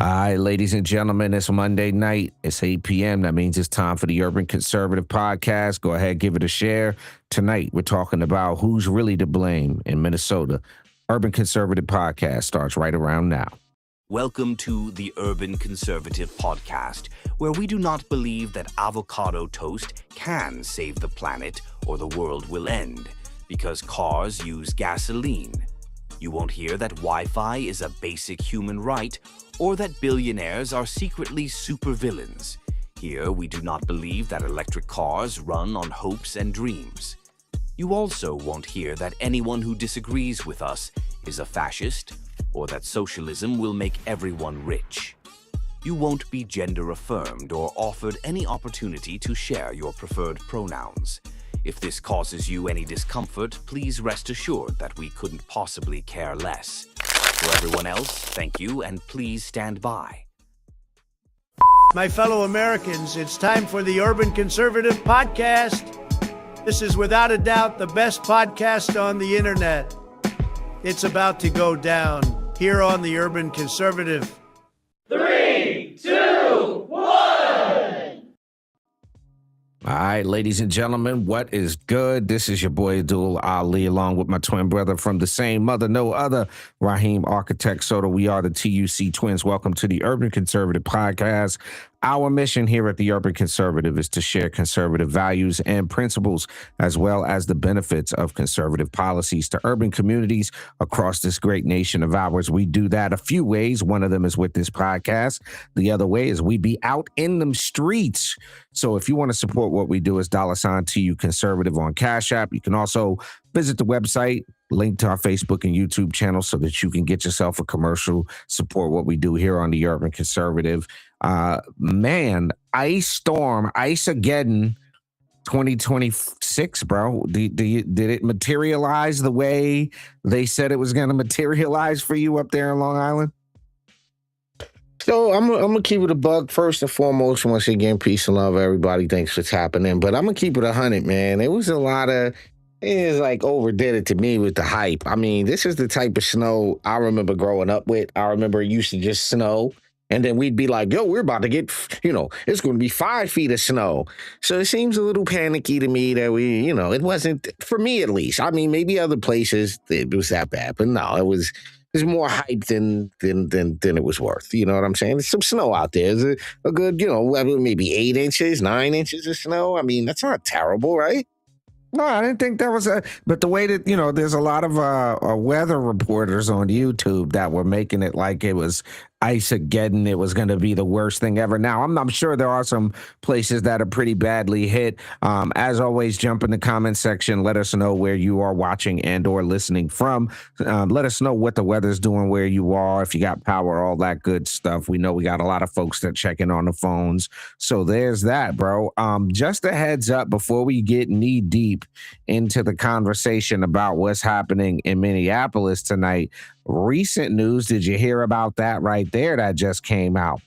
All right, ladies and gentlemen, it's Monday night. It's 8 p.m. That means it's time for the Urban Conservative Podcast. Go ahead, give it a share. Tonight, we're talking about who's really to blame in Minnesota. Urban Conservative Podcast starts right around now. Welcome to the Urban Conservative Podcast, where we do not believe that avocado toast can save the planet or the world will end, because cars use gasoline. You won't hear that Wi-Fi is a basic human right, or that billionaires are secretly supervillains. Here, we do not believe that electric cars run on hopes and dreams. You also won't hear that anyone who disagrees with us is a fascist, or that socialism will make everyone rich. You won't be gender affirmed or offered any opportunity to share your preferred pronouns. If this causes you any discomfort, please rest assured that we couldn't possibly care less. For everyone else, thank you, and please stand by. My fellow Americans, it's time for the Urban Conservative Podcast. This is without a doubt the best podcast on the internet. It's about to go down here on the Urban Conservative. 3, 2, 1! All right, ladies and gentlemen, what is good? This is your boy Abdul Ali, along with my twin brother from the same mother, no other, Raheem Architect Soto. We are the TUC twins. Welcome to the Urban Conservative Podcast. Our mission here at the Urban Conservative is to share conservative values and principles, as well as the benefits of conservative policies to urban communities across this great nation of ours. We do that a few ways. One of them is with this podcast. The other way is we be out in them streets. So if you want to support what we do, is $TU Conservative on Cash App. You can also visit the website, link to our Facebook and YouTube channel so that you can get yourself a commercial, support what we do here on the Urban Conservative. Man, Ice Storm, Ice-ageddon 2026, bro. Did it materialize the way they said it was going to materialize for you up there in Long Island? So I'm gonna keep it a buck first and foremost. Once again, peace and love, everybody. Thanks for tapping in. But I'm gonna keep it 100, man. It was a lot of. It's like overdid it to me with the hype. I mean, this is the type of snow I remember growing up with. I remember it used to just snow. And then we'd be like, yo, we're about to get, it's going to be 5 feet of snow. So it seems a little panicky to me that it wasn't, for me at least. I mean, maybe other places it was that bad. But no, it was more hype than it was worth. You know what I'm saying? There's some snow out there. There's a good, maybe 8 inches, 9 inches of snow. I mean, that's not terrible, right? No, I didn't think that was but the way that, there's a lot of weather reporters on YouTube that were making it like it was Ice-ageddon. It was going to be the worst thing ever. Now, I'm sure there are some places that are pretty badly hit. As always, jump in the comment section. Let us know where you are watching and or listening from. Let us know what the weather's doing where you are, if you got power, all that good stuff. We know we got a lot of folks that check in on the phones. So there's that, bro. Just a heads up before we get knee deep into the conversation about what's happening in Minneapolis tonight. Recent news, did you hear about that right there that just came out?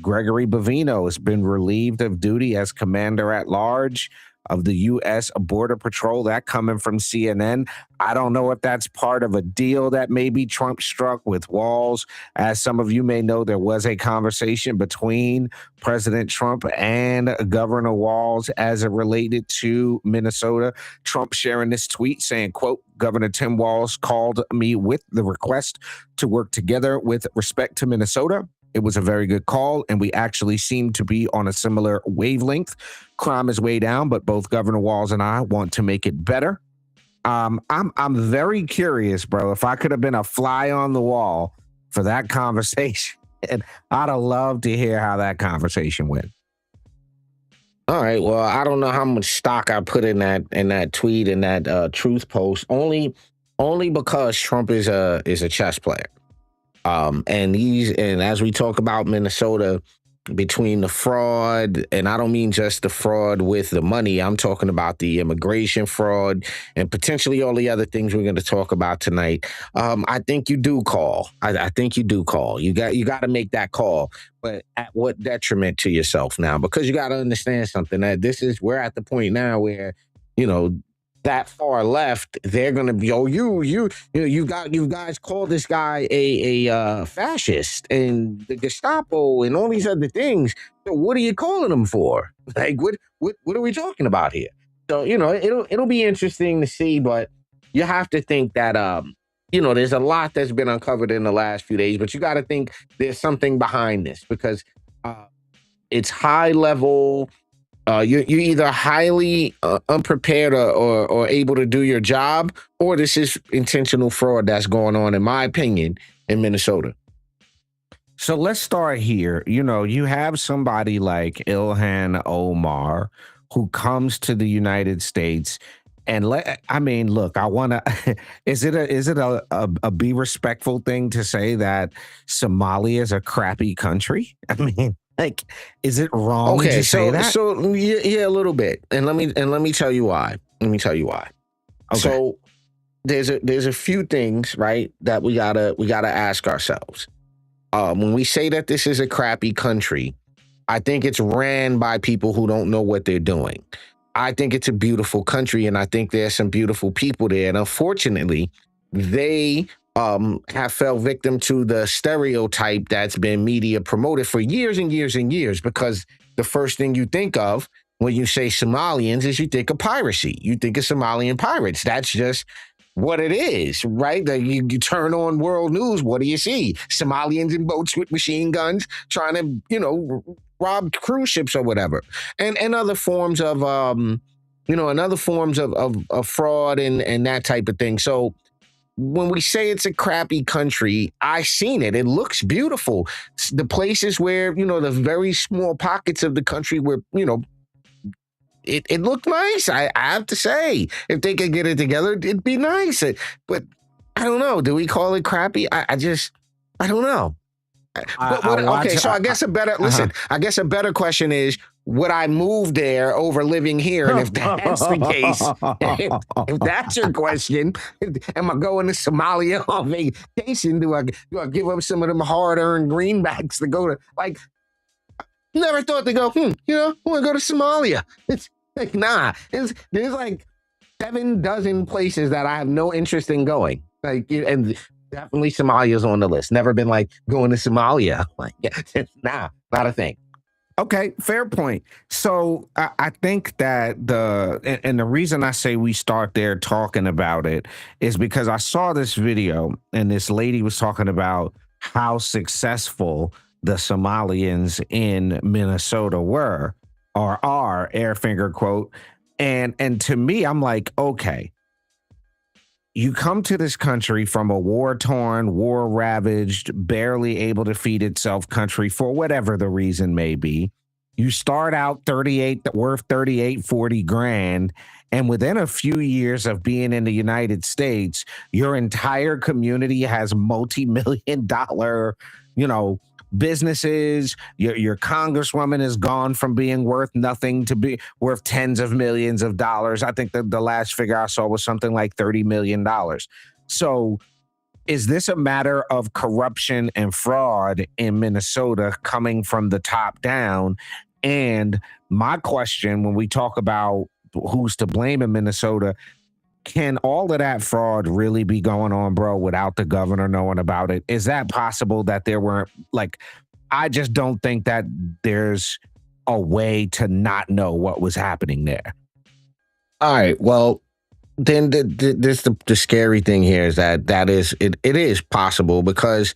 Gregory Bovino has been relieved of duty as commander at large of the U.S. Border Patrol. That coming from CNN. I don't know if that's part of a deal that maybe Trump struck with Walz. As some of you may know, there was a conversation between President Trump and Governor Walz as it related to Minnesota. Trump sharing this tweet saying, quote, Governor Tim Walz called me with the request to work together with respect to Minnesota. It was a very good call, and we actually seem to be on a similar wavelength. Crime is way down, but both Governor Walz and I want to make it better. I'm very curious, bro. If I could have been a fly on the wall for that conversation, and I'd have loved to hear how that conversation went. All right. Well, I don't know how much stock I put in that tweet and that truth post. Only because Trump is a chess player. And as we talk about Minnesota, between the fraud, and I don't mean just the fraud with the money, I'm talking about the immigration fraud and potentially all the other things we're going to talk about tonight. I think you do call. I think you do call. You got to make that call, but at what detriment to yourself now? Because you got to understand something, that we're at the point now where, that far left, they're gonna be, oh, you guys call this guy a fascist and the Gestapo and all these other things. So what are you calling him for? Like, what are we talking about here? So it'll be interesting to see, but you have to think that there's a lot that's been uncovered in the last few days, but you got to think there's something behind this because it's high level. You're either highly unprepared or able to do your job, or this is intentional fraud that's going on, in my opinion, in Minnesota. So let's start here. You have somebody like Ilhan Omar who comes to the United States and look, I want to is it a be respectful thing to say that Somalia is a crappy country? I mean, like, is it wrong to say that? So yeah, a little bit. And let me tell you why. Okay. So there's a few things, right, that we gotta ask ourselves. When we say that this is a crappy country, I think it's ran by people who don't know what they're doing. I think it's a beautiful country, and I think there's some beautiful people there. And unfortunately, they have fell victim to the stereotype that's been media promoted for years and years and years, because the first thing you think of when you say Somalians is you think of piracy. You think of Somalian pirates. That's just what it is, right? You turn on world news, what do you see? Somalians in boats with machine guns trying to, rob cruise ships or whatever. And other forms of, fraud and that type of thing. So when we say it's a crappy country, I've seen it. It looks beautiful. The places where, the very small pockets of the country where, it looked nice. I have to say, if they could get it together, it'd be nice. But I don't know. Do we call it crappy? I don't know. So I guess I guess a better question is, would I move there over living here? And if that's the case, if that's your question, am I going to Somalia on vacation? Do I give up some of them hard-earned greenbacks to go to, like, never thought to go, I want to go to Somalia. It's like, nah, there's like 7 dozen places that I have no interest in going. Like, and definitely Somalia's on the list. Never been like going to Somalia. Like, nah, not a thing. Okay, fair point. So I think that the reason I say we start there talking about it is because I saw this video and this lady was talking about how successful the Somalians in Minnesota were or are, air finger quote. And to me, I'm like, okay, you come to this country from a war-torn, war-ravaged, barely able to feed itself country for whatever the reason may be. You start out worth 38, 40 grand. And within a few years of being in the United States, your entire community has multi-million dollar, businesses. Your congresswoman has gone from being worth nothing to be worth tens of millions of dollars. I think the last figure I saw was something like $30 million. So is this a matter of corruption and fraud in Minnesota coming from the top down? And my question, when we talk about who's to blame in Minnesota, can all of that fraud really be going on, bro, without the governor knowing about it? Is that possible that there weren't, I just don't think that there's a way to not know what was happening there. All right. Well, then the scary thing here is that it is possible because,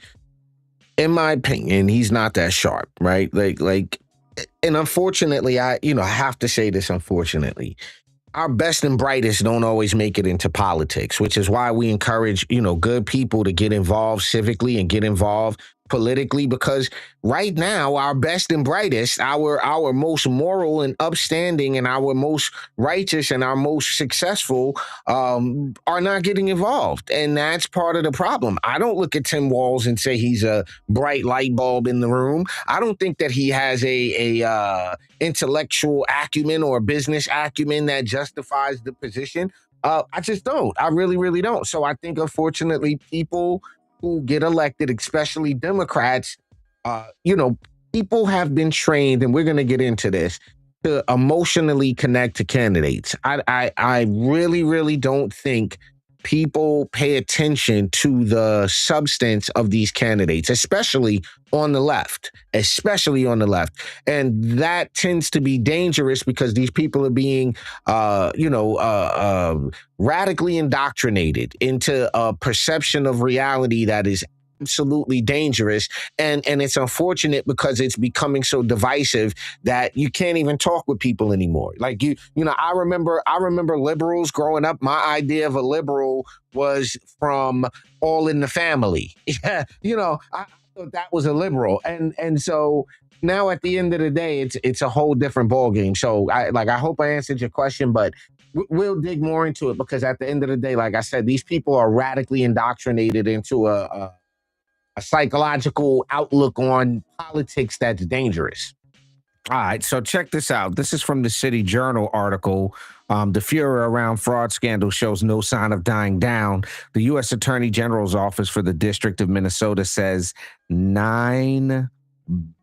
in my opinion, he's not that sharp, right? Like, and unfortunately, I have to say this, unfortunately, our best and brightest don't always make it into politics, which is why we encourage, good people to get involved civically and get involved politically, because right now our best and brightest, our most moral and upstanding and our most righteous and our most successful are not getting involved. And that's part of the problem. I don't look at Tim Walz and say he's a bright light bulb in the room. I don't think that he has a intellectual acumen or business acumen that justifies the position. I just don't. I really, really don't. So I think, unfortunately, people who get elected, especially Democrats, people have been trained, and we're going to get into this, to emotionally connect to candidates. I really, really don't think people pay attention to the substance of these candidates, especially on the left, And that tends to be dangerous because these people are being, radically indoctrinated into a perception of reality that is absolutely dangerous, and it's unfortunate because it's becoming so divisive that you can't even talk with people anymore. Like I remember liberals growing up. My idea of a liberal was from All in the Family. Yeah, I thought that was a liberal, and so now at the end of the day, it's a whole different ballgame. So I hope I answered your question, but we'll dig more into it because at the end of the day, like I said, these people are radically indoctrinated into a psychological outlook on politics that's dangerous. All right, so check this out. This is from the City Journal article. The furor around fraud scandal shows no sign of dying down. The U.S. Attorney General's office for the District of Minnesota says $9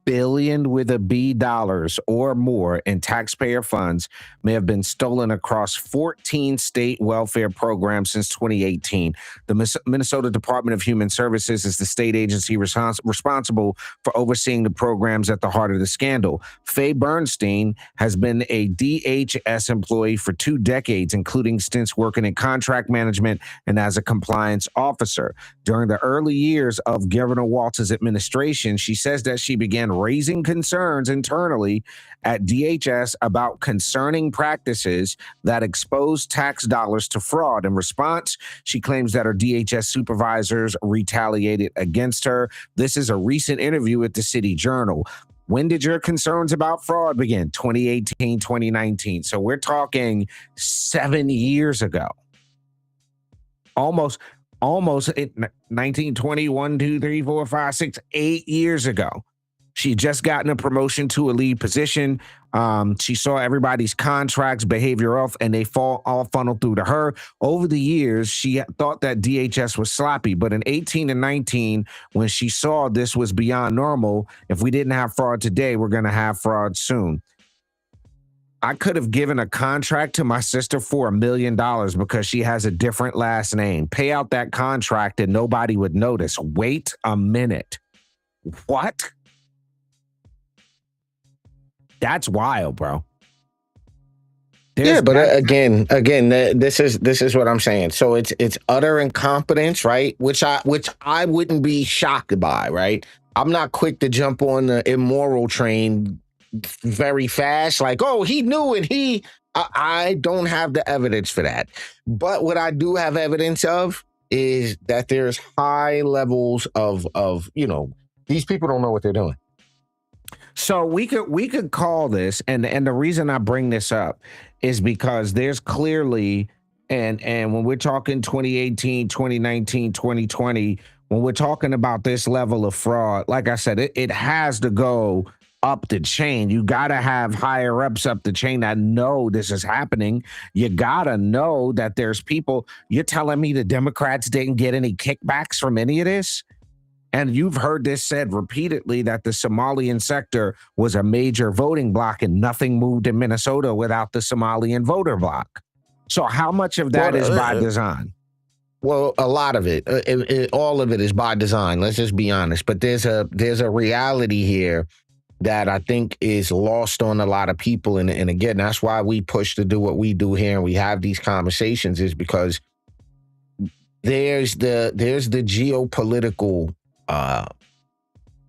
billion with a B dollars or more in taxpayer funds may have been stolen across 14 state welfare programs since 2018. The Minnesota Department of Human Services is the state agency responsible for overseeing the programs at the heart of the scandal. Faye Bernstein has been a DHS employee for 2 decades, including stints working in contract management and as a compliance officer. During the early years of Governor Walz's administration, she says that she began raising concerns internally at DHS about concerning practices that expose tax dollars to fraud. In response, she claims that her DHS supervisors retaliated against her. This is a recent interview with the City Journal. When did your concerns about fraud begin? 2018, 2019. So we're talking 7 years ago. Almost 19, 20, 1, 2, 3, 4, 5, 6, 8 years ago. She just gotten a promotion to a lead position. She saw everybody's contracts, behavior off, and they all funneled through to her. Over the years, she thought that DHS was sloppy, but in 18 and 19, when she saw this was beyond normal, if we didn't have fraud today, we're going to have fraud soon. I could have given a contract to my sister for $1 million because she has a different last name. Pay out that contract and nobody would notice. Wait a minute. What? That's wild, bro. Again, this is what I'm saying. So it's utter incompetence, right? Which I wouldn't be shocked by, right? I'm not quick to jump on the immoral train very fast, like, oh, he knew it. I don't have the evidence for that. But what I do have evidence of is that there's high levels of these people don't know what they're doing. So we could call this, and the reason I bring this up is because there's clearly, and when we're talking 2018, 2019, 2020, when we're talking about this level of fraud, like I said, it has to go up the chain. You got to have higher ups up the chain that know this is happening. You got to know that there's people. You're telling me the Democrats didn't get any kickbacks from any of this? And you've heard this said repeatedly that the Somalian sector was a major voting bloc and nothing moved in Minnesota without the Somalian voter bloc. So how much of that is by design? Well, a lot of it, all of it is by design. Let's just be honest. But there's a reality here that I think is lost on a lot of people. And again, that's why we push to do what we do here and we have these conversations, is because there's the geopolitical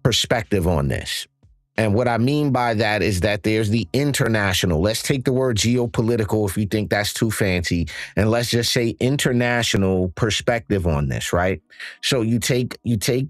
perspective on this. And what I mean by that is that there's the international, let's take the word geopolitical if you think that's too fancy, and let's just say international perspective on this, right? So you take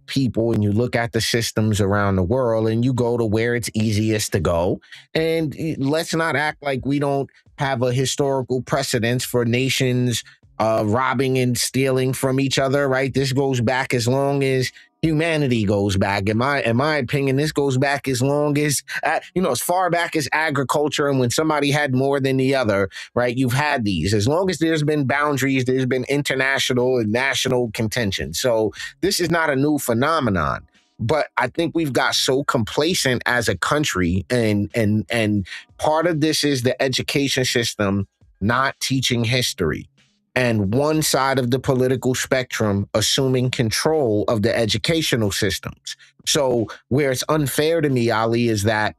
people and you look at the systems around the world and you go to where it's easiest to go. And let's not act like we don't have a historical precedence for nations robbing and stealing from each other, right? This goes back as long as humanity goes back. In my opinion, this goes back as long as, as far back as agriculture, and when somebody had more than the other, right? You've had these. As long as there's been boundaries, there's been international and national contention. So this is not a new phenomenon. But I think we've got so complacent as a country, and part of this is the education system not teaching history, and one side of the political spectrum assuming control of the educational systems. So where it's unfair to me, Ali, is that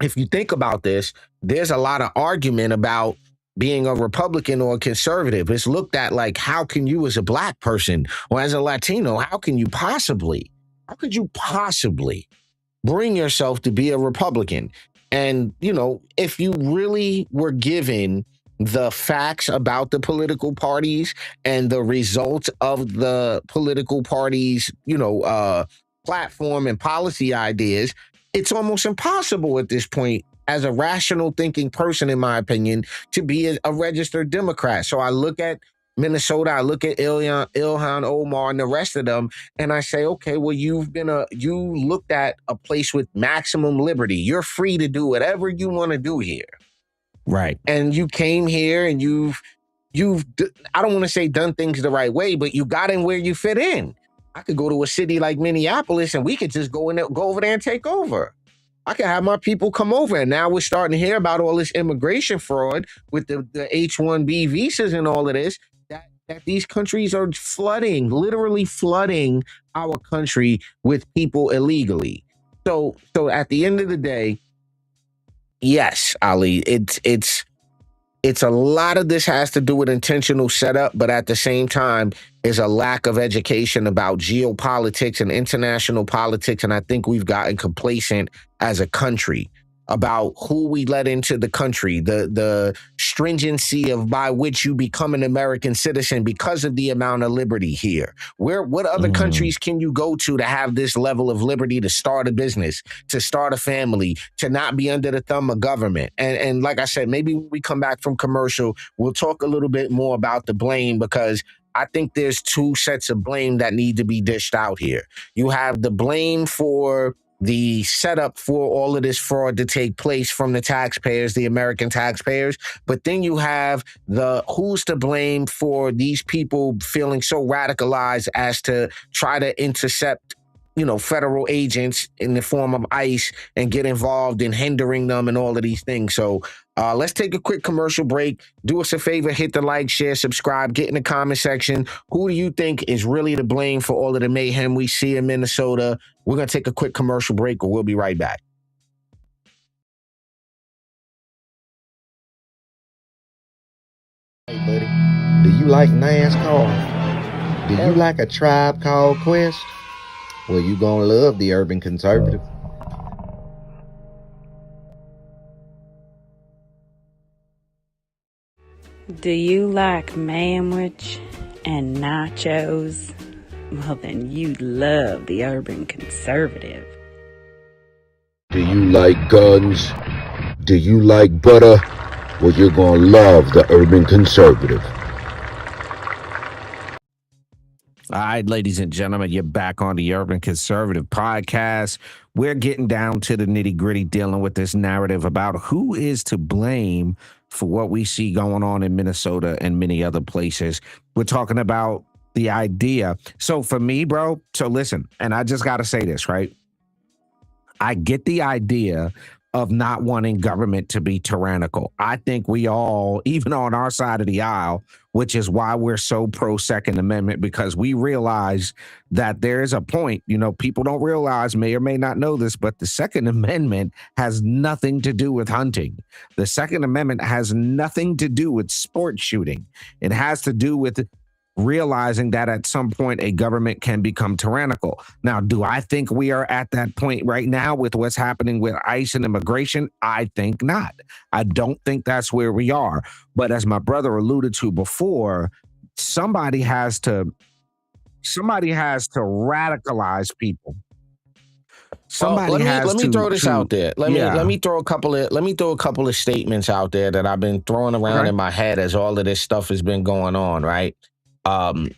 if you think about this, there's a lot of argument about being a Republican or a conservative. It's looked at like, how can you as a black person or as a Latino, how could you possibly bring yourself to be a Republican? And, if you really were given the facts about the political parties and the results of the political parties, platform and policy ideas, it's almost impossible at this point as a rational thinking person, in my opinion, to be a registered Democrat. So I look at Minnesota, I look at Ilhan Omar and the rest of them, and I say, okay, well, you looked at a place with maximum liberty. You're free to do whatever you want to do here. Right. And you came here and you've I don't want to say done things the right way, but you got in where you fit in. I could go to a city like Minneapolis and we could just go over there and take over. I could have my people come over, and now we're starting to hear about all this immigration fraud with the H-1B visas and all of this, that these countries are literally flooding our country with people illegally. So at the end of the day, yes, Ali, it's a lot of this has to do with intentional setup, but at the same time, is a lack of education about geopolitics and international politics. And I think we've gotten complacent as a country about who we let into the country, the stringency of by which you become an American citizen because of the amount of liberty here. What other countries can you go to have this level of liberty to start a business, to start a family, to not be under the thumb of government? And like I said, maybe when we come back from commercial, we'll talk a little bit more about the blame, because I think there's two sets of blame that need to be dished out here. You have the blame for the setup for all of this fraud to take place from the taxpayers, the American taxpayers. But then you have who's to blame for these people feeling so radicalized as to try to intercept, federal agents in the form of ICE and get involved in hindering them and all of these things. So let's take a quick commercial break. Do us a favor, hit the like, share, subscribe, get in the comment section. Who do you think is really to blame for all of the mayhem we see in Minnesota? We're going to take a quick commercial break, or we'll be right back. Hey, buddy, do you like NASCAR? Do you like A Tribe Called Quest? Well, you gonna love the Urban Conservative. Do you like manwich and nachos? Well, then you'd love the Urban Conservative. Do you like guns? Do you like butter? Well, you're gonna love the Urban Conservative. All right, ladies and gentlemen, you're back on the Urban Conservative podcast. We're getting down to the nitty gritty, dealing with this narrative about who is to blame for what we see going on in Minnesota and many other places. We're talking about the idea. So for me, bro, so listen, and I just got to say this, right? I get the idea of not wanting government to be tyrannical. I think we all, even on our side of the aisle, which is why we're so pro Second Amendment, because we realize that there is a point, people don't realize, may or may not know this, but the Second Amendment has nothing to do with hunting. The Second Amendment has nothing to do with sport shooting. It has to do with realizing that at some point a government can become tyrannical. Now, do I think we are at that point right now with what's happening with ICE and immigration? I think not. I don't think that's where we are. But as my brother alluded to before, somebody has to radicalize people. Let me throw this out there. Let me throw a couple of statements out there that I've been throwing around in my head as all of this stuff has been going on, right? Who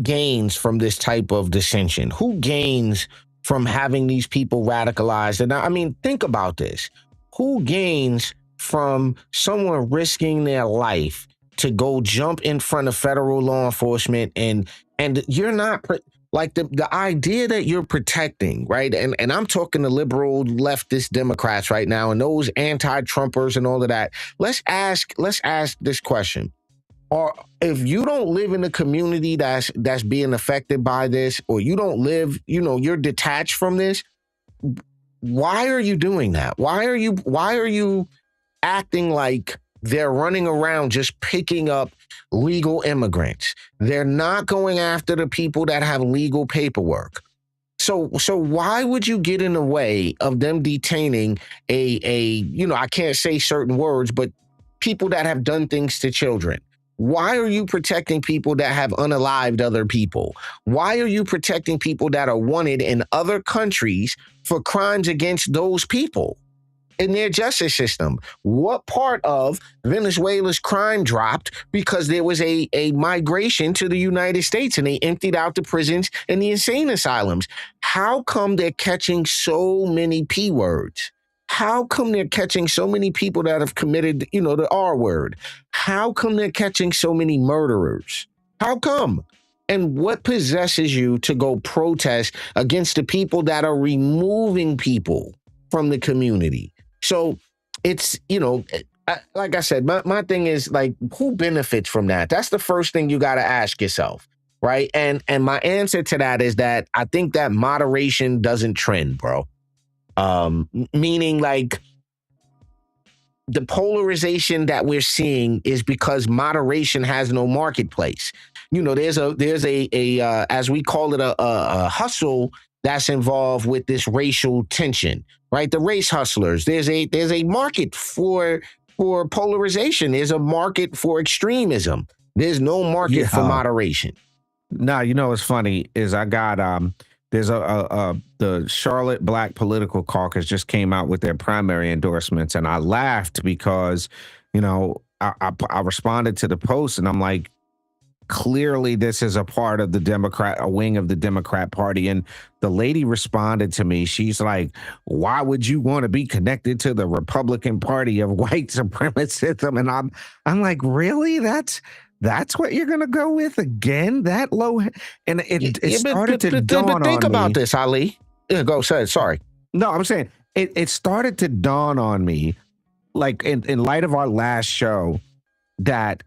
gains from this type of dissension? Who gains from having these people radicalized? And I mean, think about this. Who gains from someone risking their life to go jump in front of federal law enforcement and you're not like the idea that you're protecting, right? And I'm talking to liberal leftist Democrats right now and those anti-Trumpers and all of that. Let's ask this question. Or if you don't live in a community that's being affected by this, or you don't live, you're detached from this, why are you doing that? Why are you acting like they're running around just picking up legal immigrants? They're not going after the people that have legal paperwork. So why would you get in the way of them detaining I can't say certain words, but people that have done things to children? Why are you protecting people that have unalived other people? Why are you protecting people that are wanted in other countries for crimes against those people in their justice system? What part of Venezuela's crime dropped because there was a migration to the United States and they emptied out the prisons and the insane asylums? How come they're catching so many P words? How come they're catching so many people that have committed, the R word? How come they're catching so many murderers? How come? And what possesses you to go protest against the people that are removing people from the community? So it's, like I said, my thing is like, who benefits from that? That's the first thing you got to ask yourself, right? And my answer to that is that I think that moderation doesn't trend, bro. Meaning like the polarization that we're seeing is because moderation has no marketplace. There's a as we call it, a hustle that's involved with this racial tension, right? The race hustlers. There's a market for polarization. There's a market for extremism. There's no market for moderation. Now, what's funny is I got there's the Charlotte Black Political Caucus just came out with their primary endorsements, and I laughed because, I responded to the post and I'm like, clearly this is a part of a wing of the Democrat Party. And the lady responded to me. She's like, why would you want to be connected to the Republican Party of white supremacism? And I'm like, really? That's what you're going to go with again? That low? And it started to dawn on me. Think about this, Ali. Yeah, go ahead. Sorry. No, I'm saying it started to dawn on me, like in light of our last show, that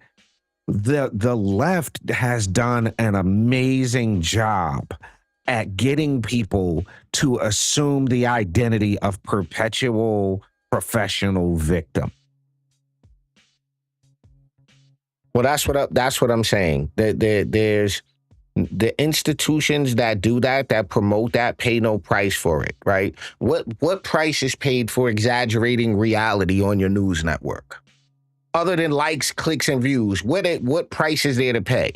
the left has done an amazing job at getting people to assume the identity of perpetual professional victim. Well, that's what I'm saying. There's the institutions that do that promote that, pay no price for it, right? What price is paid for exaggerating reality on your news network? Other than likes, clicks, and views, what price is there to pay,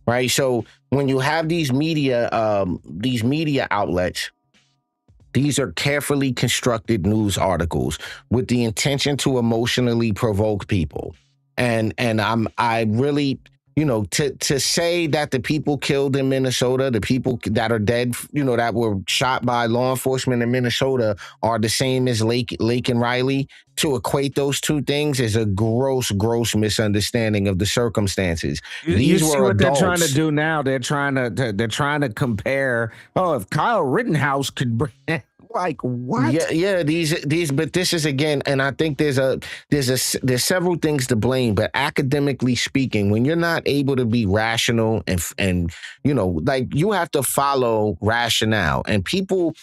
right? So when you have these media outlets, these are carefully constructed news articles with the intention to emotionally provoke people. And I really, to say that the people killed in Minnesota, the people that are dead, that were shot by law enforcement in Minnesota are the same as Lake and Riley, to equate those two things is a gross misunderstanding of the circumstances. You see what adults. They're trying to do now? They're trying to compare. Oh, if Kyle Rittenhouse could bring. Like what? Yeah. These, but this is again, and I think there's several things to blame. But academically speaking, when you're not able to be rational and like you have to follow rationale, and people.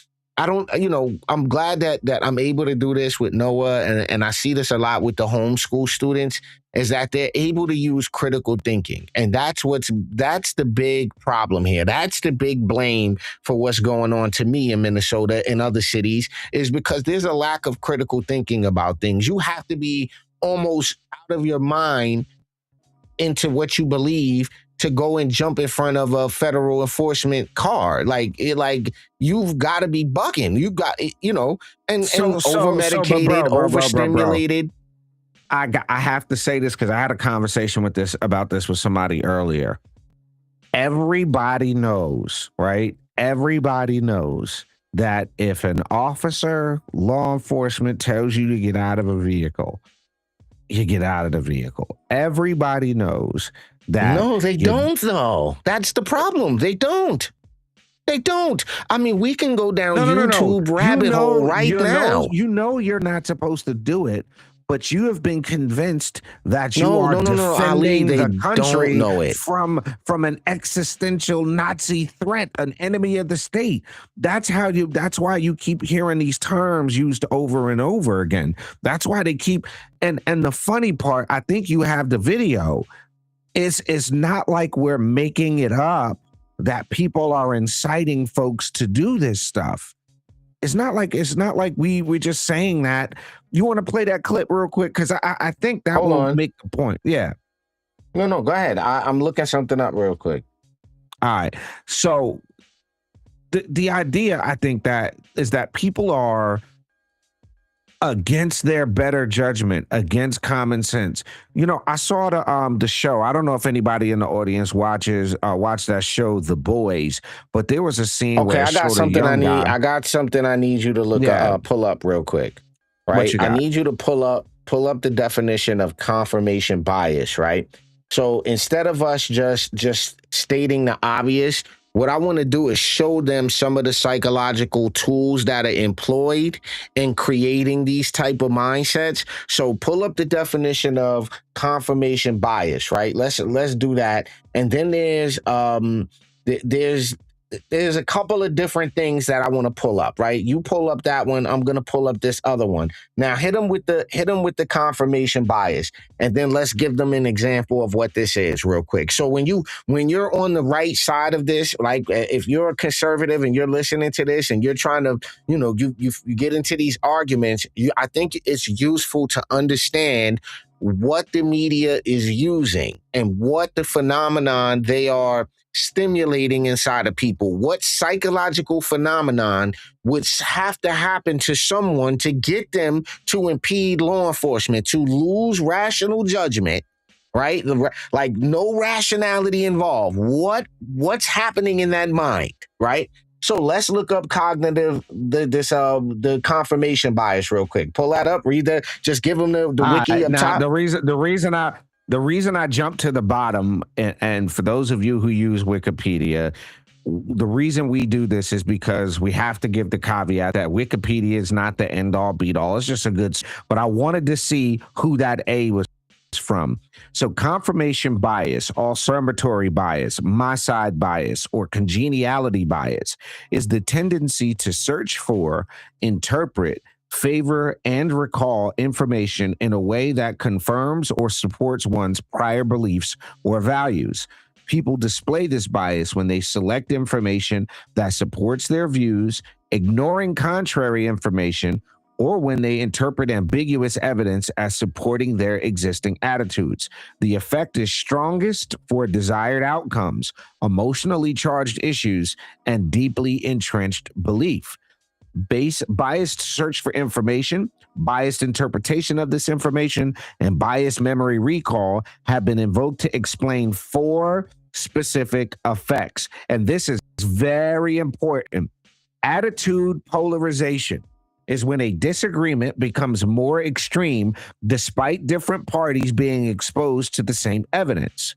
I'm glad that I'm able to do this with Noah, and I see this a lot with the homeschool students, is that they're able to use critical thinking. And that's the big problem here. That's the big blame for what's going on to me in Minnesota and other cities, is because there's a lack of critical thinking about things. You have to be almost out of your mind into what you believe to go and jump in front of a federal enforcement car. Like you've got to be bucking. You got, over-medicated, overstimulated. I have to say this because I had a conversation about this with somebody earlier. Everybody knows, right? Everybody knows that if an officer, law enforcement tells you to get out of a vehicle, you get out of the vehicle. Everybody knows that. No, they don't, though. That's the problem. They don't. They don't. I mean, we can go down YouTube rabbit hole right now. You know you're not supposed to do it, but you have been convinced that you are defending Ali, the country don't know it. from an existential Nazi threat, an enemy of the state. That's why you keep hearing these terms used over and over again. That's why they keep and the funny part, I think you have the video. It's not like we're making it up that people are inciting folks to do this stuff. It's not like we're just saying that. You want to play that clip real quick? Because I think that will make the point. Yeah. No, go ahead. I'm looking something up real quick. All right. So the idea, I think, that is that people are against their better judgment, against common sense. You know, I saw the show. I don't know if anybody in the audience watched that show, The Boys, but there was a scene where I got something I need you to look pull up real quick. Right? I need you to pull up the definition of confirmation bias, right? So instead of us just stating the obvious, what I want to do is show them some of the psychological tools that are employed in creating these type of mindsets. So pull up the definition of confirmation bias, right? Let's do that. And then there's a couple of different things that I want to pull up, right? You pull up that one, I'm going to pull up this other one. Now hit them with the confirmation bias, and then let's give them an example of what this is real quick. So when you're on the right side of this, like if you're a conservative and you're listening to this and you're trying to, you get into these arguments, I think it's useful to understand what the media is using and what the phenomenon they are stimulating inside of people. What psychological phenomenon would have to happen to someone to get them to impede law enforcement, to lose rational judgment, right? Like no rationality involved. What's happening in that mind, right? So let's look up the confirmation bias real quick. Pull that up, read that, just give them the wiki up top. The reason I jumped to the bottom, and for those of you who use Wikipedia, the reason we do this is because we have to give the caveat that Wikipedia is not the end all beat all. It's just but I wanted to see who that A was from. So confirmation bias, affirmatory bias, my side bias, or congeniality bias is the tendency to search for, interpret, favor, and recall information in a way that confirms or supports one's prior beliefs or values. People display this bias when they select information that supports their views, ignoring contrary information, or when they interpret ambiguous evidence as supporting their existing attitudes. The effect is strongest for desired outcomes, emotionally charged issues, and deeply entrenched belief. Biased search for information, biased interpretation of this information, and biased memory recall have been invoked to explain 4 specific effects. And this is very important. Attitude polarization is when a disagreement becomes more extreme despite different parties being exposed to the same evidence.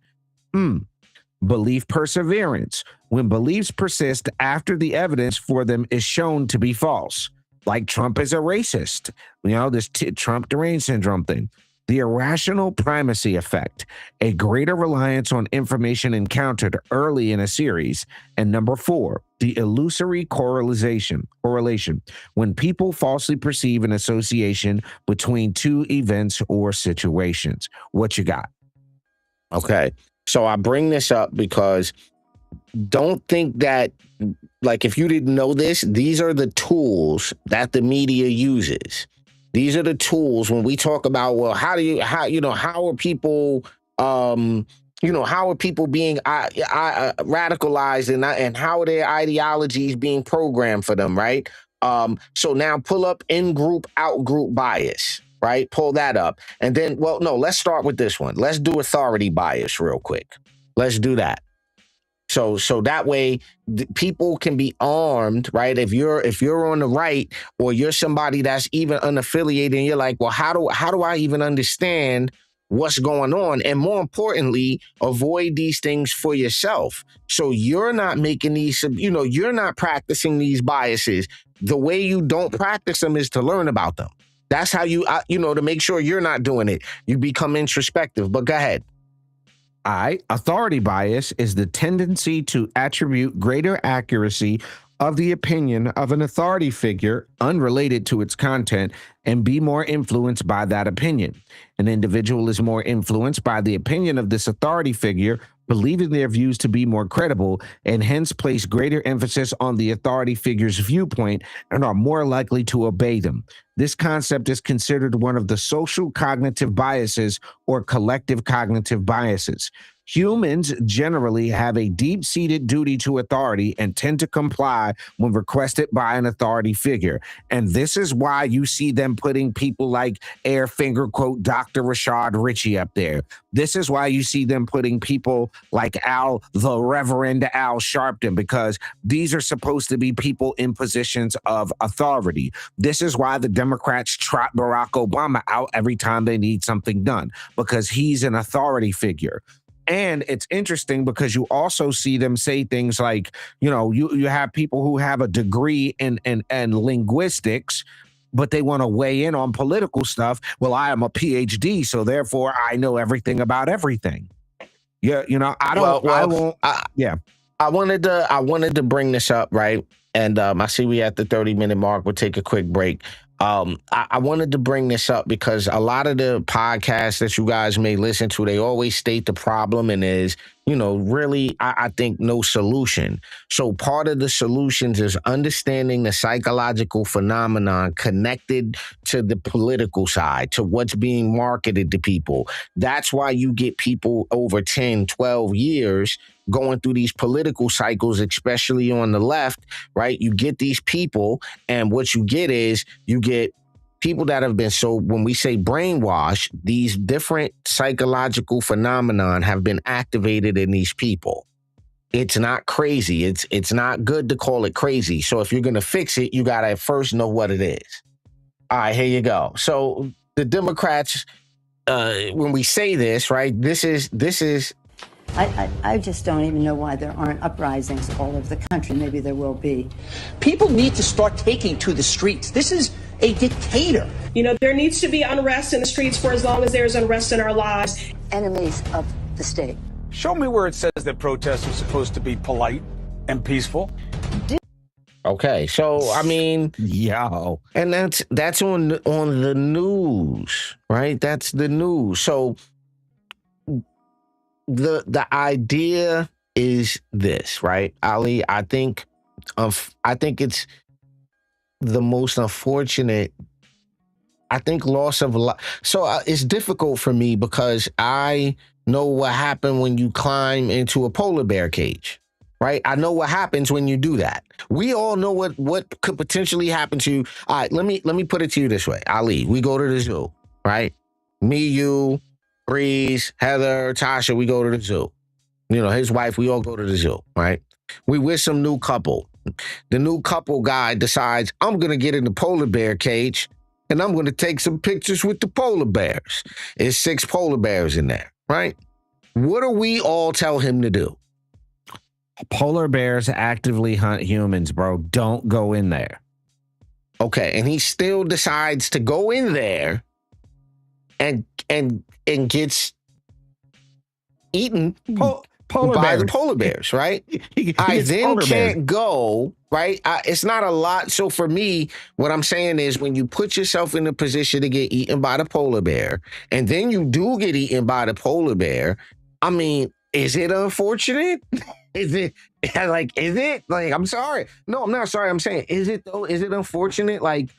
Belief perseverance, when beliefs persist after the evidence for them is shown to be false, like Trump is a racist, this Trump deranged syndrome thing. The irrational primacy effect, a greater reliance on information encountered early in a series. And number 4, the illusory correlation, when people falsely perceive an association between 2 events or situations. What you got? Okay. So I bring this up because don't think that, like, if you didn't know this, these are the tools that the media uses. These are the tools when we talk about, well, how are people, how are people being radicalized and how are their ideologies being programmed for them, right? So now pull up in-group, out-group bias. Right? Pull that up. And then, let's start with this one. Let's do authority bias real quick. Let's do that. So that way people can be armed, right? If you're on the right, or you're somebody that's even unaffiliated, and you're like, well, how do I even understand what's going on? And more importantly, avoid these things for yourself. So you're not making these, you're not practicing these biases. The way you don't practice them is to learn about them. That's how to make sure you're not doing it. You become introspective. But go ahead. Authority bias is the tendency to attribute greater accuracy of the opinion of an authority figure unrelated to its content and be more influenced by that opinion. An individual is more influenced by the opinion of this authority figure, believing their views to be more credible, and hence place greater emphasis on the authority figure's viewpoint and are more likely to obey them. This concept is considered one of the social cognitive biases or collective cognitive biases. Humans generally have a deep-seated duty to authority and tend to comply when requested by an authority figure. And this is why you see them putting people like Air Finger quote Dr. Rashad Ritchie up there. This is why you see them putting people like the Reverend Al Sharpton, because these are supposed to be people in positions of authority. This is why the Democrats trot Barack Obama out every time they need something done, because he's an authority figure. And it's interesting because you also see them say things like, you have people who have a degree in linguistics, but they want to weigh in on political stuff. Well, I am a PhD, so therefore I know everything about everything. Yeah, I don't. I wanted to bring this up, right? And I see we at the 30-minute mark. We'll take a quick break. I wanted to bring this up because a lot of the podcasts that you guys may listen to, they always state the problem and is, really, I think no solution. So part of the solutions is understanding the psychological phenomenon connected to the political side, to what's being marketed to people. That's why you get people over 10, 12 years going through these political cycles, especially on the left, right? You get these people, and what you get is you get people that have been, so when we say brainwash, these different psychological phenomenon have been activated in these people. It's not crazy. It's not good to call it crazy. So if you're going to fix it, you got to first know what it is. All right, here you go. So the Democrats, when we say this, right, this is I just don't even know why there aren't uprisings all over the country. Maybe there will be. People need to start taking to the streets. This is a dictator. There needs to be unrest in the streets for as long as there's unrest in our lives. Enemies of the state. Show me where it says that protests are supposed to be polite and peaceful. Okay, so I mean, and that's on the news, right? That's the news. So the idea is this, right, Ali? I think it's the most unfortunate. I think loss of life. So it's difficult for me because I know what happened when you climb into a polar bear cage, right? I know what happens when you do that. We all know what could potentially happen to you. All right, let me put it to you this way, Ali. We go to the zoo, right? Me, you, Breeze, Heather, Tasha, we go to the zoo. His wife, we all go to the zoo, right? We with some new couple. The new couple guy decides, I'm going to get in the polar bear cage and I'm going to take some pictures with the polar bears. There's 6 polar bears in there, right? What do we all tell him to do? Polar bears actively hunt humans, bro. Don't go in there. Okay, and he still decides to go in there and gets eaten by the polar bears, right? I then can't go, right? It's not a lot. So for me, what I'm saying is when you put yourself in a position to get eaten by the polar bear, and then you do get eaten by the polar bear, I mean, is it unfortunate? Is it like, I'm sorry. No, I'm not sorry. I'm saying, is it though? Is it unfortunate? Like,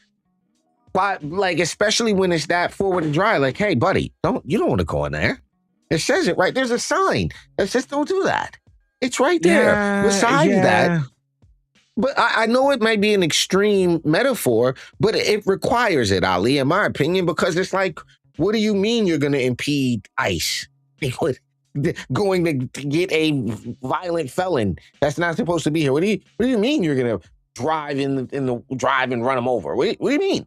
especially when it's that forward and dry, like, hey, buddy, you don't want to go in there. It says it right. There's a sign that says don't do that. It's right there. Besides that, but I know it might be an extreme metaphor, but it requires it, Ali, in my opinion, because it's like, what do you mean you're going to impede ice? going to get a violent felon that's not supposed to be here? What do you mean you're gonna drive drive and run him over? What do you mean?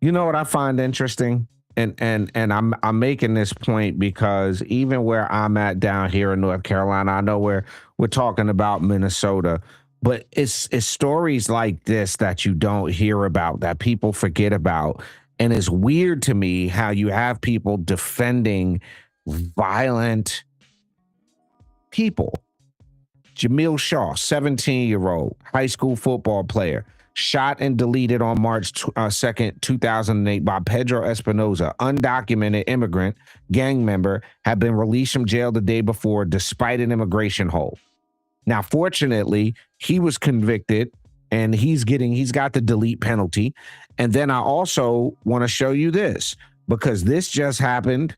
You know what I find interesting, and I'm making this point because even where I'm at down here in North Carolina, I know we're talking about Minnesota, but it's stories like this that you don't hear about, that people forget about. And it's weird to me how you have people defending violent people. Jamil Shaw, 17-year-old high school football player, shot and deleted on March 2nd, 2008 by Pedro Espinoza, undocumented immigrant, gang member, had been released from jail the day before despite an immigration hold. Now, fortunately, he was convicted and he's got the delete penalty. And then I also want to show you this because this just happened.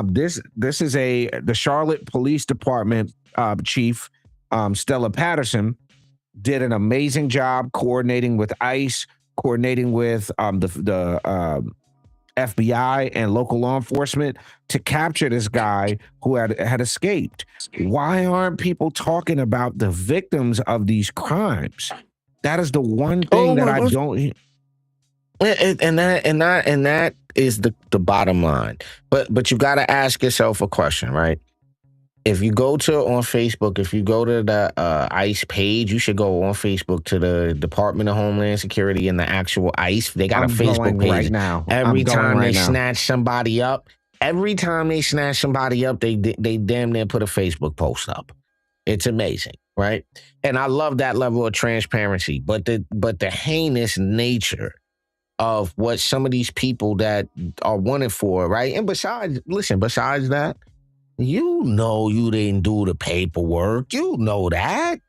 This is the Charlotte Police Department chief, Stella Patterson, did an amazing job coordinating with ICE, coordinating with the FBI and local law enforcement to capture this guy who had escaped. Why aren't people talking about the victims of these crimes? That is the one thing that I don't. And that is the bottom line. But you got to ask yourself a question, right? If you go on Facebook, if you go to the ICE page, you should go on Facebook to the Department of Homeland Security and the actual ICE. They got a Facebook page right now. Every time they snatch somebody up, they damn near put a Facebook post up. It's amazing, right? And I love that level of transparency. But the heinous nature of what some of these people that are wanted for, right? And besides that, you know you didn't do the paperwork. You know that.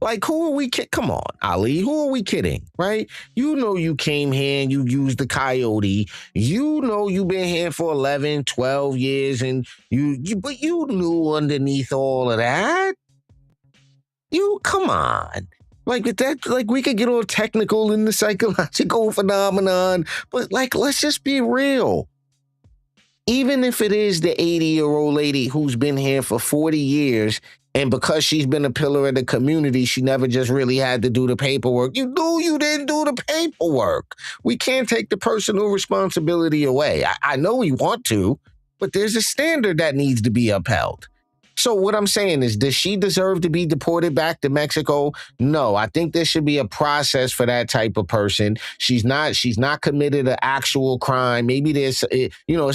Like, who are we kidding? Come on, Ali. Who are we kidding, right? You know you came here and you used the coyote. You know you've been here for 11, 12 years and but you knew underneath all of that. Come on. Like that, like we could get all technical in the psychological phenomenon, but like, let's just be real. Even if it is the 80-year-old lady who's been here for 40 years, and because she's been a pillar of the community, she never just really had to do the paperwork. You knew you didn't do the paperwork. We can't take the personal responsibility away. I know we want to, but there's a standard that needs to be upheld. So what I'm saying is, does she deserve to be deported back to Mexico? No, I think there should be a process for that type of person. She's not committed an actual crime. Maybe it's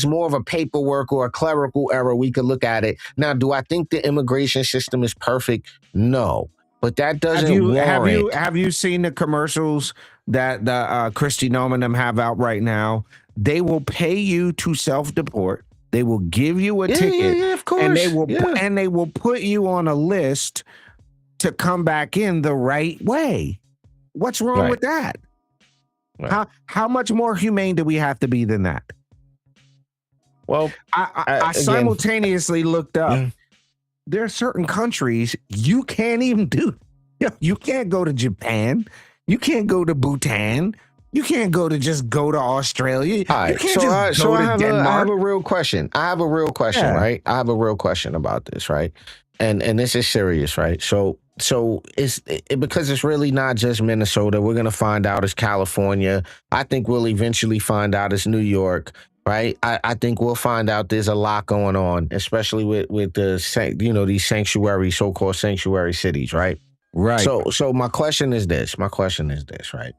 more of a paperwork or a clerical error. We could look at it. Now, do I think the immigration system is perfect? No, but that doesn't warrant. Have you seen the commercials that the Christy Nome and them have out right now? They will pay you to self-deport. They will give you a ticket, of course. And they will put you on a list to come back in the right way. What's wrong with that? Right. How much more humane do we have to be than that? Well, I simultaneously looked up. Yeah. There are certain countries you can't even do. You can't go to Japan. You can't go to Bhutan. You can't go to Australia. All right. I have a real question. Right? I have a real question about this, right? And this is serious, right? So it's because it's really not just Minnesota. We're gonna find out it's California. I think we'll eventually find out it's New York, right? I think we'll find out there's a lot going on, especially with the these so-called sanctuary cities, right? Right. So my question is this, right?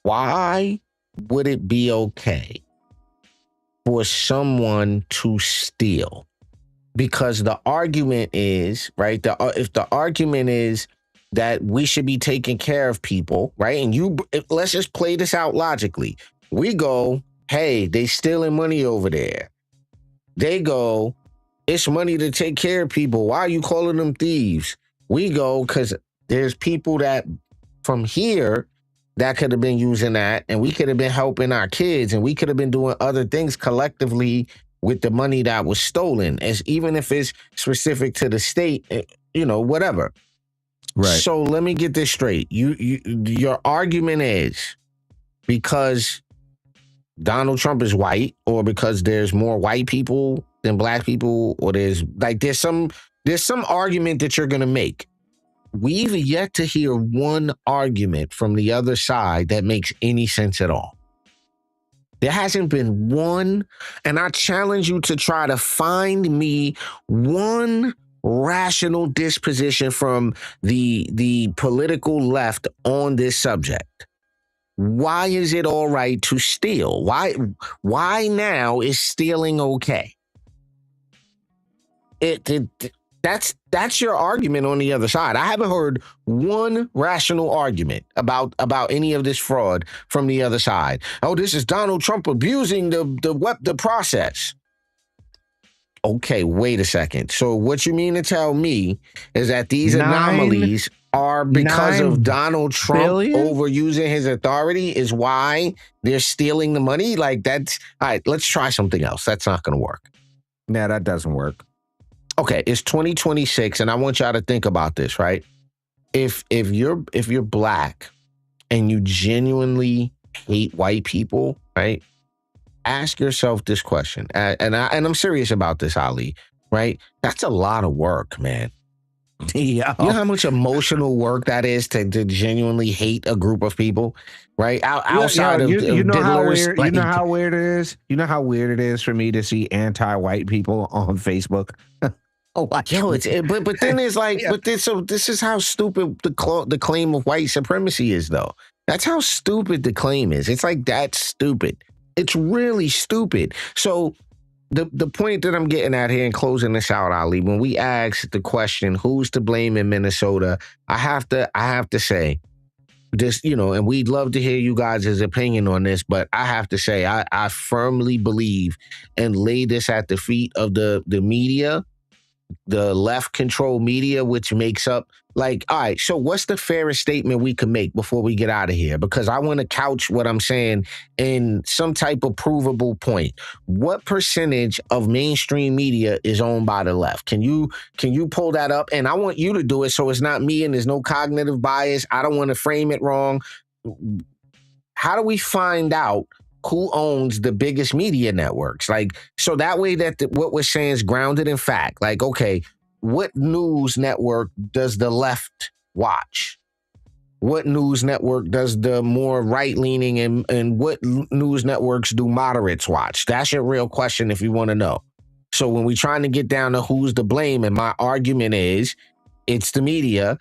Why would it be okay for someone to steal? Because the argument is, right, if the argument is that we should be taking care of people, right, and let's just play this out logically. We go, hey, they stealing money over there. They go, it's money to take care of people. Why are you calling them thieves? We go, because there's people that from here that could have been using that, and we could have been helping our kids, and we could have been doing other things collectively with the money that was stolen, even if it's specific to the state, whatever. Right. So let me get this straight. Your argument is because Donald Trump is white, or because there's more white people than black people, or there's some argument that you're gonna make. We've yet to hear one argument from the other side that makes any sense at all. There hasn't been one, and I challenge you to try to find me one rational disposition from the political left on this subject. Why is it all right to steal? Why now is stealing okay? That's your argument on the other side. I haven't heard one rational argument about any of this fraud from the other side. Oh, this is Donald Trump abusing the process. Okay, wait a second. So what you mean to tell me is that these anomalies are because of Donald Trump overusing his authority is why they're stealing the money? Like, that's all right, let's try something else. That's not going to work. Yeah, that doesn't work. Okay, it's 2026, and I want y'all to think about this, right? If you're black and you genuinely hate white people, right? Ask yourself this question, and I'm serious about this, Ali. Right? That's a lot of work, man. Yeah. You know how much emotional work that is to genuinely hate a group of people, right? Outside of you know how diddlers, weird, you know how weird it is. You know how weird it is for me to see anti-white people on Facebook. Oh, yo, but then it's like, but this is how stupid the claim of white supremacy is, though. That's how stupid the claim is. It's like, that's stupid. It's really stupid. So the point that I'm getting at here and closing this out, Ali, when we ask the question, who's to blame in Minnesota, I have to say this, and we'd love to hear you guys' opinion on this, but I have to say, I firmly believe and lay this at the feet of the media, the left control media, which makes up, like, all right, so what's the fairest statement we can make before we get out of here? Because I want to couch what I'm saying in some type of provable point. What percentage of mainstream media is owned by the left? Can you pull that up? And I want you to do it so it's not me and there's no cognitive bias. I don't want to frame it wrong. How do we find out who owns the biggest media networks? Like, so that way that what we're saying is grounded in fact. Like, okay, what news network does the left watch? What news network does the more right-leaning and what news networks do moderates watch? That's your real question if you want to know. So when we're trying to get down to who's to blame, and my argument is it's the media,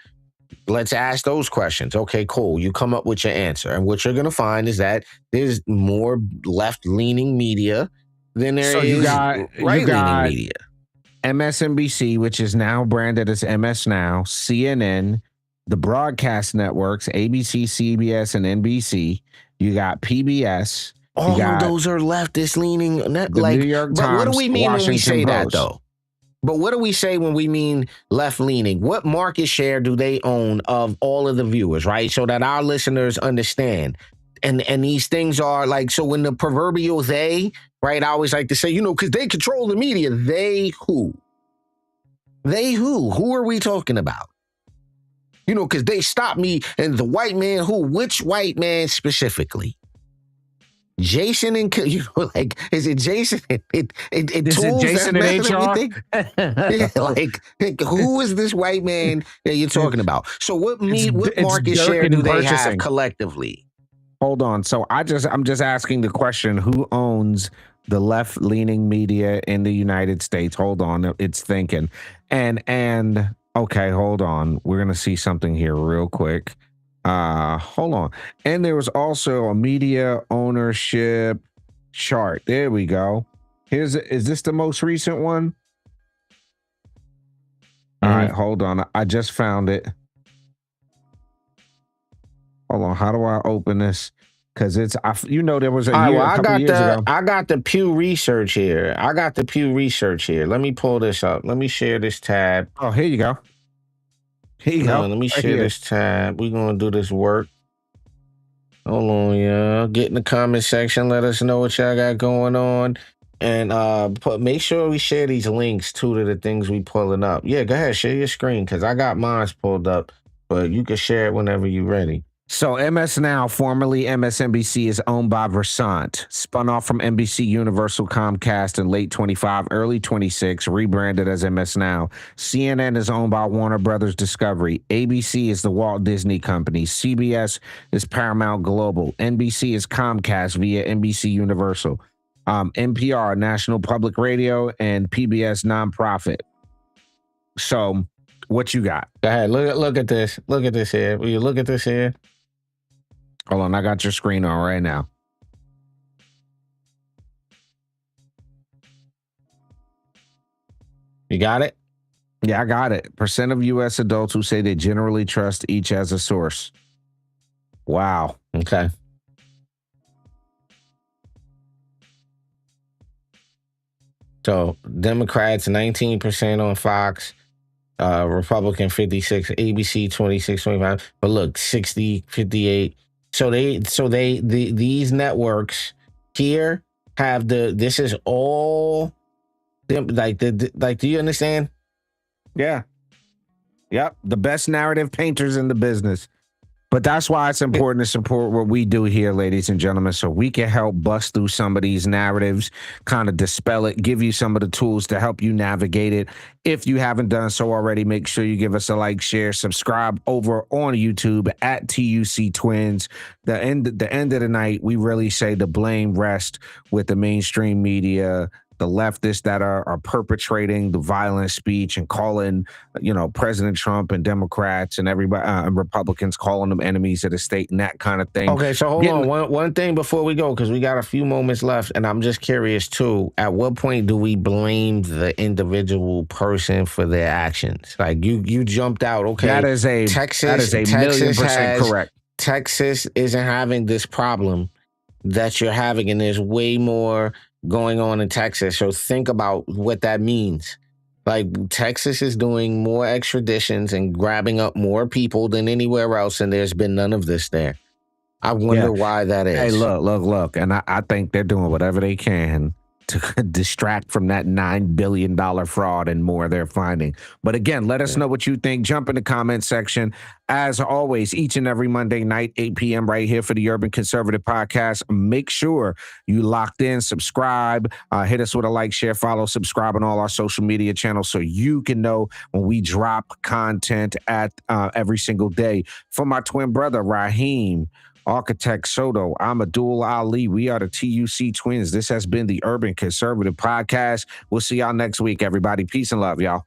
let's ask those questions. Okay, cool. You come up with your answer. And what you're going to find is that there's more left-leaning media than there is right-leaning media. MSNBC, which is now branded as MS Now, CNN, the broadcast networks, ABC, CBS, and NBC. You got PBS. All of those are leftist-leaning. The New York Times, but what do we mean when we say that, Post. though? But what do we say when we mean left-leaning? What market share do they own of all of the viewers, right? So that our listeners understand. And these things are like, so when the proverbial they, right, I always like to say, because they control the media. They who? They who? Who are we talking about? Because they stopped me, and the white man who? Which white man specifically? Jason and like, is it Jason? Is it Jason and HR? Who is this white man that you're talking about? So what market share do they have collectively? Hold on. So I'm just asking the question: who owns the left-leaning media in the United States? Hold on, it's thinking. And okay, hold on. We're gonna see something here real quick. Hold on. And there was also a media ownership chart. There we go. Is this the most recent one? All right, hold on. I just found it. Hold on. How do I open this? Because there was a year, a couple years ago. I got the Pew Research here. Let me pull this up. Let me share this tab. Oh, here you go. Here you go. Let me share this tab. We're going to do this work. Hold on, y'all. Get in the comment section. Let us know what y'all got going on. And make sure we share these links, too, to the things we pulling up. Yeah, go ahead. Share your screen, because I got mine pulled up. But you can share it whenever you're ready. So MS Now, formerly MSNBC, is owned by Versant, spun off from NBC Universal Comcast in late 25, early 26, rebranded as MS Now. CNN is owned by Warner Brothers Discovery. ABC is the Walt Disney Company. CBS is Paramount Global. NBC is Comcast via NBC Universal. NPR, National Public Radio, and PBS Nonprofit. So, what you got? Go ahead. Look at this. Look at this here. Will you look at this here? Hold on, I got your screen on right now. You got it? Yeah, I got it. Percent of U.S. adults who say they generally trust each as a source. Wow. Okay. So Democrats 19% on Fox, Republican 56, ABC 26, 25. But look, 60, 58. These networks here have this is all them, do you understand? Yeah. Yep. The best narrative painters in the business. But that's why it's important to support what we do here, ladies and gentlemen, so we can help bust through some of these narratives, kind of dispel it, give you some of the tools to help you navigate it. If you haven't done so already, make sure you give us a like, share, subscribe over on YouTube at TUC Twins. The end of the night, we really say the blame rests with the mainstream media, the leftists that are perpetrating the violent speech and calling, President Trump and Democrats and everybody and Republicans calling them enemies of the state and that kind of thing. Okay, so hold on. One thing before we go, because we got a few moments left, and I'm just curious too. At what point do we blame the individual person for their actions? Like you jumped out. Okay, that is a Texas 1,000,000% correct. Texas isn't having this problem that you're having, and there's way more going on in Texas. So think about what that means. Like Texas is doing more extraditions and grabbing up more people than anywhere else, and there's been none of this there. I wonder why that is. Hey, look. And I think they're doing whatever they can to distract from that $9 billion fraud and more they're finding. But again, let us know what you think. Jump in the comment section. As always, each and every Monday night, 8 p.m. right here for the Urban Conservative Podcast. Make sure you locked in, subscribe, hit us with a like, share, follow, subscribe on all our social media channels so you can know when we drop content at every single day. For my twin brother, Raheem, Architect Soto, I'm Abdul Ali. We are the TUC Twins. This has been the Urban Conservative Podcast. We'll see y'all next week, everybody. Peace and love, y'all.